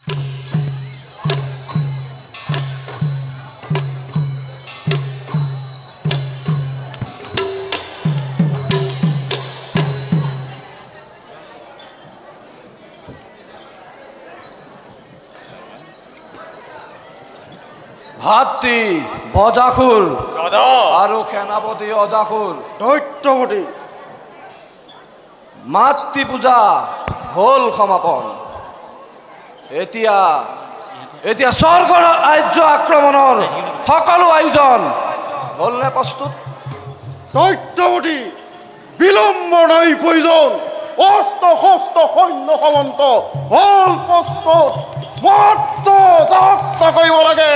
হাতী বজাখুৰ আৰু সেনাপতি অজাখুৰ দৈত্যপতি মাতৃ পূজা হল সমাপন। এতিয়া এতিয়া স্বৰ্গৰ ৰাজ্য আক্ৰমণৰ সকলো আয়োজন হলনে প্ৰস্তুত? দৈত্যপতি বিলম্ব নাই প্ৰয়োজন। অস্ত্ৰ শস্ত্ৰ সৈন্য সামন্ত হল প্ৰস্তুত। মাত্ৰ যাত্ৰা কৰিব লাগে।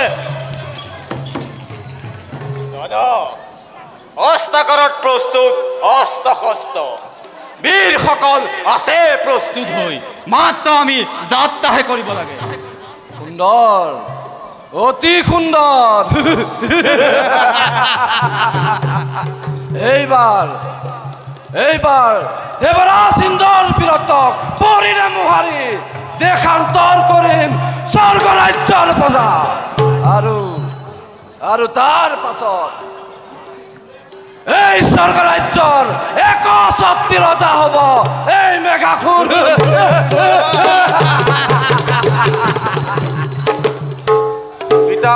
অস্ত্ৰকাৰত প্ৰস্তুত অস্ত্ৰ শস্ত্ৰ বীৰসকল আছে প্ৰস্তুত হৈ মাত্ৰ আমি যাত্ৰাহে কৰিব লাগে। সুন্দৰ অতি সুন্দৰ। এইবাৰ এইবাৰ দেৱৰাজ ইন্দ্ৰৰ বীৰত্বক পৰিৰে মোহাৰি দেশান্তৰ কৰিম স্বৰ্গ ৰাজ্যৰ প্ৰজা। আৰু তাৰ পাছত এই স্বৰ্গ ৰাজ্যৰ একশক্তি ৰজা হ'ব এই মেঘাসুৰ। পিতা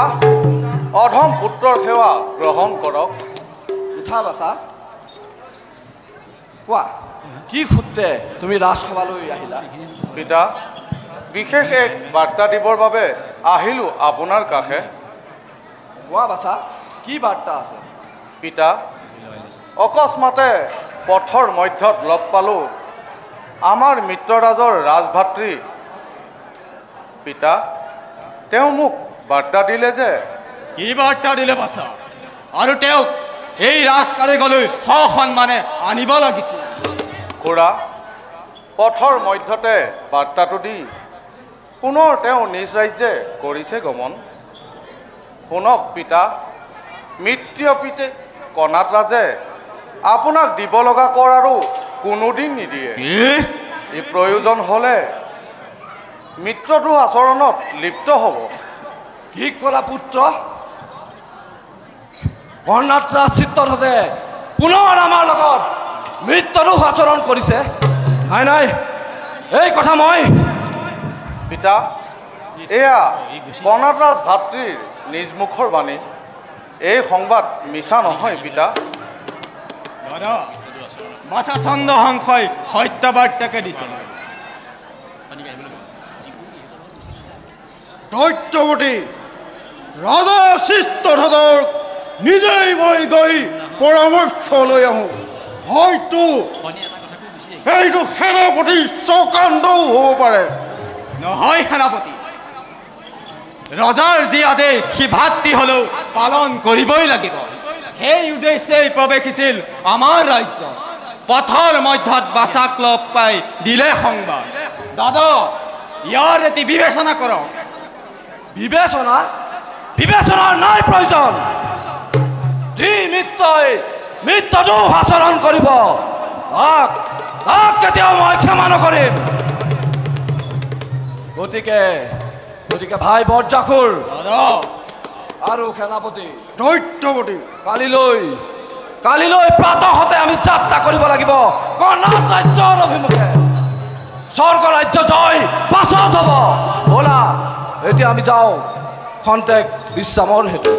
অধম পুত্ৰৰ সেৱা গ্ৰহণ কৰক। উঠা বাচা কোৱা, কি সূত্ৰে তুমি ৰাজসভালৈ আহিলা? পিতা বিশেষ এক বাৰ্তা দিবৰ বাবে আহিলোঁ আপোনাৰ কাষে। কোৱা বাচা, কি বাৰ্তা আছে? পিতা অকস্মাতে পথৰ মধ্যত লগ পালোঁ আমাৰ মিত্ৰৰাজৰ ৰাজভাতৃ। পিতা তেওঁ মোক বাৰ্তা দিলে যে। কি বাৰ্তা দিলে বাচা? আৰু তেওঁক এই ৰাজকাৰ্যলৈ সসন্মানে আনিব লাগিছিল। খুৰা পথৰ মধ্যতে বাৰ্তাটো দি পুনৰ তেওঁ নিজ ৰাজ্যে কৰিছে গমন। শুনক পিতা, মিত্ৰীয় পিতে কণাত ৰাজে আপোনাক দিব লগা কৰ আৰু কোনোদিন নিদিয়ে। ই প্ৰয়োজন হ'লে মিত্ৰদ্ৰোহ আচৰণত লিপ্ত হ'ব। কি ক'লা পুত্ৰ? কৰ্ণাট ৰাজ চিত্ৰৰথে পুনৰ আমাৰ লগত মিত্ৰদ্ৰোহ আচৰণ কৰিছে? নাই নাই, এই কথা মই। পিতা এয়া কৰ্ণাটৰাজ ভাতৃৰ নিজ মুখৰ বাণী। এই সংবাদ মিছা নহয় পিতা। বাচা চন্দ্ৰ সংশয় সত্যবাৰ্তাকে দিছে। দৈত্যপতি ৰজা চিত্ৰৰথক নিজেই মই গৈ পৰামৰ্শ লৈ আহোঁ। হয়তো এইটো সেনাপতি চকান্দও হ'ব পাৰে। নহয় সেনাপতি, ৰজাৰ যি আদেশ সি ভাতৃ হ'লেও পালন কৰিবই লাগিব। সেই উদ্দেশ্যেই প্ৰৱেশিছিল আমাৰ ৰাজ্য। পথৰ মধ্যত বাচাক লগ পাই দিলে সংবাদ। দাদা ইয়াৰ এটি বিবেচনা কৰক। বিবেচনা? বিবেচনাৰ নাই প্ৰয়োজন। যি মিত্ৰই মিত্ৰদ্ৰোহ আচৰণ কৰিব তাক তাক কেতিয়াও মই ক্ষমা নকৰিম। গতিকে গতিকে ভাই বৰজাখুৰ আৰু সেনাপতি দৈত্যপতি কালিলৈ প্ৰাতঃতে আমি যাত্ৰা কৰিব লাগিব কৰ্ণাট ৰাজ্যৰ অভিমুখে। স্বৰ্গ ৰাজ্য জয় পাছত হ'ব। ব'লা এতিয়া আমি যাওঁ খন্তেক বিশ্ৰামৰ হেতু।